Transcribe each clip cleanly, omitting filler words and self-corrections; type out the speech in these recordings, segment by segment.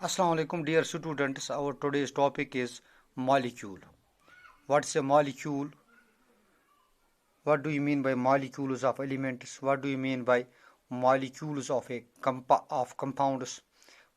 Assalamu alaikum dear students. Our today's topic is molecule. What's a molecule? What do you mean by molecules of elements? What do you mean by molecules of compounds?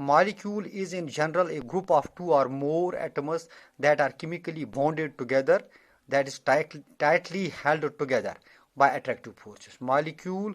Molecule is in general a group of two or more atoms that are chemically bonded together, that is tightly held together by attractive forces. Molecule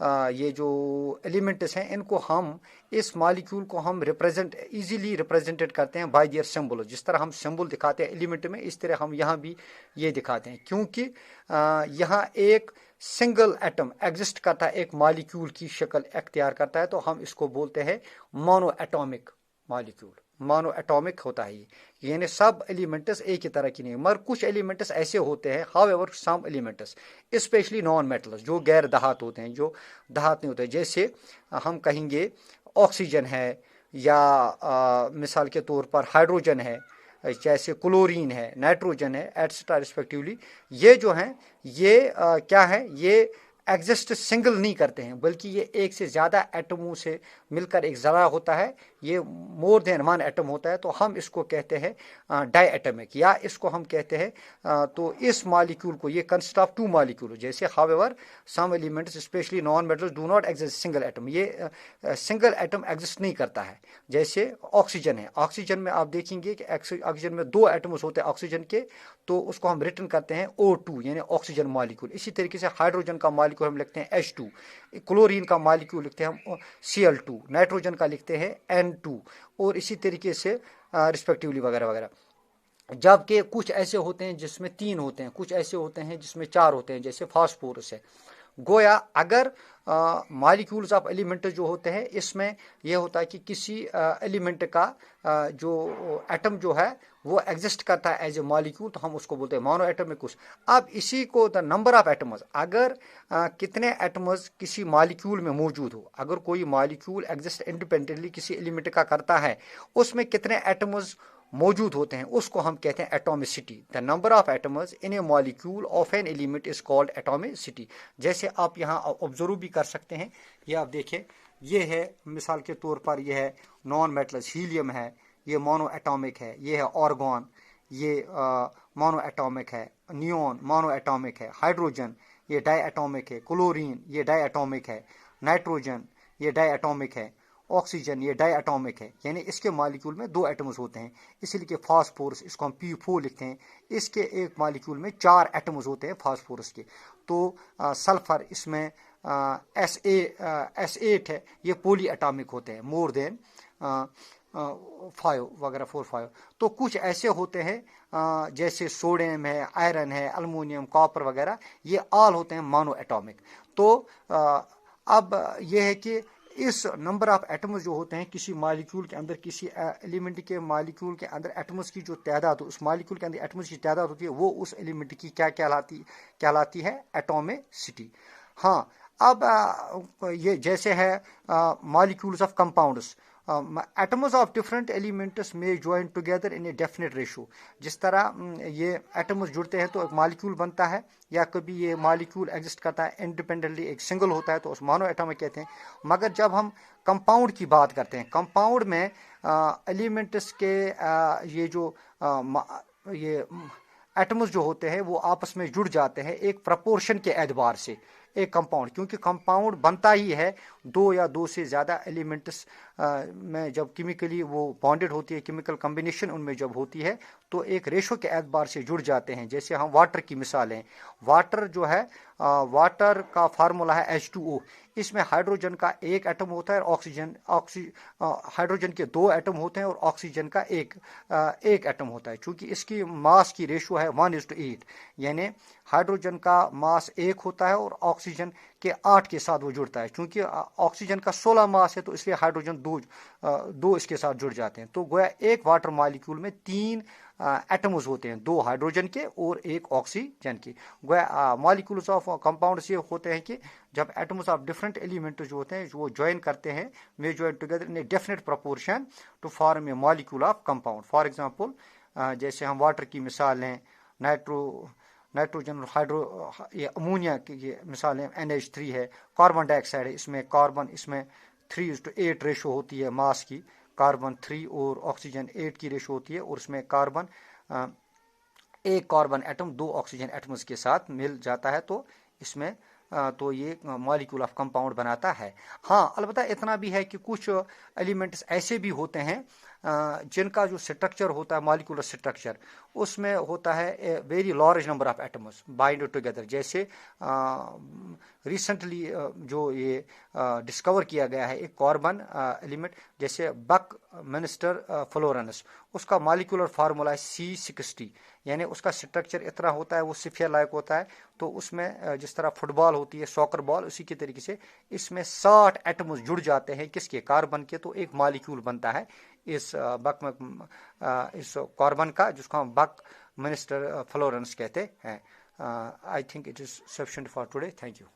یہ جو elements ہیں ان کو ہم اس molecule کو ہم easily represented کرتے ہیں by their symbol. جس طرح ہم سمبل دکھاتے ہیں ایلیمنٹ میں اس طرح ہم یہاں بھی یہ دکھاتے ہیں, کیونکہ یہاں ایک سنگل ایٹم ایگزسٹ کرتا ہے, ایک مالیکیول کی شکل اختیار کرتا ہے, تو ہم اس کو بولتے ہیں mono atomic molecule. Mono atomic ہوتا ہے یہ, یعنی سب ایلیمنٹس ایک ہی طرح کی نہیں, مگر کچھ ایلیمنٹس ایسے ہوتے ہیں however some elements specially non metals جو غیر دھات ہوتے ہیں, جو دھات نہیں ہوتے, جیسے ہم کہیں گے آکسیجن ہے, یا مثال کے طور پر ہائیڈروجن ہے, جیسے کلورین ہے, نائٹروجن ہے, ایٹسٹرا ریسپیکٹیولی. یہ جو ہیں یہ کیا ہے, یہ ایگزسٹ سنگل نہیں کرتے ہیں, بلکہ یہ ایک سے زیادہ ایٹموں سے مل کر ایک ذرہ ہوتا ہے, یہ مور دین ون ایٹم ہوتا ہے, تو ہم اس کو کہتے ہیں ڈائی ایٹمک, یا اس کو ہم کہتے ہیں تو اس مالیکیول کو یہ کنسٹ آف ٹو مالیکیول. جیسے however some elements specially non metals do not exist single atom, یہ سنگل ایٹم ایگزسٹ نہیں کرتا ہے. جیسے آکسیجن ہے, آکسیجن میں آپ دیکھیں گے کہ آکسیجن میں 2 ایٹمز ہوتے ہیں آکسیجن کے, تو اس کو ہم ریٹن کرتے ہیں O2 یعنی آکسیجن مالیکول. اسی طریقے سے ہائیڈروجن کا مالیکول ہم لکھتے ہیں H2, کلورین کا مالیکول لکھتے ہیں ہم Cl2, نائٹروجن کا لکھتے ہیں N2, اور اسی طریقے سے رسپیکٹیولی وغیرہ وغیرہ. جبکہ کچھ ایسے ہوتے ہیں جس میں 3 ہوتے ہیں, کچھ ایسے ہوتے ہیں جس میں 4 ہوتے ہیں, جیسے فاسفورس ہے. گویا اگر مالیکولز آف ایلیمنٹ جو ہوتے ہیں اس میں یہ ہوتا ہے کہ کسی ایلیمنٹ کا جو ایٹم جو ہے وہ ایگزسٹ کرتا ہے ایز اے مالیکول, تو ہم اس کو بولتے ہیں مونو ایٹمک. اب اسی کو دا نمبر آف ایٹمز, اگر کتنے ایٹمز کسی مالیکول میں موجود ہو, اگر کوئی مالیکول ایگزسٹ انڈیپینڈنٹلی کسی ایلیمنٹ کا کرتا ہے, اس میں کتنے ایٹمز موجود ہوتے ہیں, اس کو ہم کہتے ہیں atomicity. The number of atoms in a molecule of an element is called atomicity. جیسے آپ یہاں آبزرو بھی کر سکتے ہیں, یہ آپ دیکھیں, یہ ہے مثال کے طور پر یہ ہے نان میٹلز, ہیلیم ہے, یہ مونو ایٹامک ہے, یہ ہے آرگون, یہ مونو ایٹامک ہے, نیون مونو ایٹامک ہے, ہائیڈروجن یہ ڈائی ایٹامک ہے, کلورین یہ ڈائی ایٹامک ہے, نائٹروجن یہ ڈائی ایٹامک ہے, آکسیجن یہ ڈائی ایٹامک ہے, یعنی اس کے مالیکول میں 2 ایٹمز ہوتے ہیں. اسی لیے کہ فاسفورس اس کو ہم P4 لکھتے ہیں, اس کے ایک مالیکول میں 4 ایٹمز ہوتے ہیں فاسفورس کے. تو سلفر اس میں S8 ہے, یہ پولی ایٹامک ہوتے ہیں, مور دین 5 وغیرہ 4-5. تو کچھ ایسے ہوتے ہیں جیسے سوڈیم ہے, آئرن ہے, المونیم, کاپر وغیرہ, یہ آل ہوتے ہیں مونو ایٹامک. تو اب یہ ہے کہ اس نمبر آف ایٹمز جو ہوتے ہیں کسی مالیکول کے اندر, کسی ایلیمنٹ کے مالیکول کے اندر ایٹمز کی جو تعداد ہو, اس مالیکول کے اندر ایٹمز کی تعداد ہوتی ہے, وہ اس ایلیمنٹ کی کیا کہلاتی ہے, ایٹومسٹی. ہاں, اب یہ جیسے ہے molecules of compounds, atoms of different elements میں join together in a definite ratio. جس طرح یہ ایٹمز جڑتے ہیں تو ایک مالیکول بنتا ہے, یا کبھی یہ مالیکول ایگزسٹ کرتا ہے انڈیپینڈنٹلی, ایک سنگل ہوتا ہے, تو اس مونو ایٹمک کہتے ہیں. مگر جب ہم کمپاؤنڈ کی بات کرتے ہیں, کمپاؤنڈ میں ایلیمنٹس کے یہ جو یہ ایٹمز جو ہوتے ہیں وہ آپس میں جڑ جاتے ہیں ایک پرپورشن کے اعتبار سے, ایک کمپاؤنڈ, کیونکہ کمپاؤنڈ بنتا ہی ہے 2 یا 2 سے زیادہ ایلیمنٹس میں جب کیمیکلی وہ بانڈڈ ہوتی ہے, کیمیکل کمبینیشن ان میں جب ہوتی ہے تو ایک ریشو کے اعتبار سے جڑ جاتے ہیں. جیسے ہم واٹر کی مثال ہیں, واٹر جو ہے واٹر کا فارمولا ہے H2O, اس میں ہائیڈروجن کا 1 ایٹم ہوتا ہے, اور ہائیڈروجن کے 2 ایٹم ہوتے ہیں, اور آکسیجن کا ایک ایٹم ہوتا ہے. چونکہ اس کی ماس کی ریشو ہے 1:8, یعنی ہائیڈروجن کا ماس 1 ہوتا ہے اور آکسیجن کے 8 کے ساتھ وہ جڑتا ہے. چونکہ آکسیجن کا 16 ماس ہے تو اس لیے ہائیڈروجن 2 اس کے ساتھ جڑ جاتے ہیں. تو گویا ایک واٹر مالیکول میں 3 ایٹمز ہوتے ہیں, 2 ہائیڈروجن کے اور 1 آکسیجن کے. گویا مالیکولز آف کمپاؤنڈس یہ ہوتے ہیں کہ جب ایٹمز آف ڈفرنٹ ایلیمنٹ جو ہوتے ہیں وہ جوائن کرتے ہیں, میں join together in a definite proportion to form a molecule of compound. For example جیسے ہم واٹر کی مثال ہیں, نائٹروجن اور یہ امونیا کی یہ مثال ہے, NH3 ہے, کاربن ڈائی آکسائڈ ہے, اس میں کاربن اس میں 3:8 ریشو ہوتی ہے ماس کی, کاربن 3 اور آکسیجن 8 کی ریشو ہوتی ہے, اور اس میں ایک کاربن ایٹم 2 آکسیجن ایٹمز کے ساتھ مل جاتا ہے, تو اس میں تو یہ مالیکول آف کمپاؤنڈ بناتا ہے. ہاں, البتہ اتنا بھی ہے کہ کچھ ایلیمنٹس ایسے بھی ہوتے ہیں جن کا جو اسٹرکچر ہوتا ہے مالیکولر اسٹرکچر اس میں ہوتا ہے very large number of atoms bind together. جیسے ریسنٹلی جو یہ ڈسکور کیا گیا ہے ایک کاربن ایلیمنٹ جیسے بک منسٹر فلورنس, اس کا مالیکولر فارمولا ہے C60, یعنی اس کا اسٹرکچر اتنا ہوتا ہے وہ سفیر لائک ہوتا ہے. تو اس میں جس طرح فٹ بال ہوتی ہے ساکر بال, اسی کے طریقے سے اس میں 60 ایٹمز جڑ جاتے ہیں کس کے, کاربن کے, تو ایک مالیکول بنتا ہے اس بک اس کاربن کا جس کو ہم بک منسٹر فلورنس کہتے ہیں. I think it is sufficient for today. Thank you.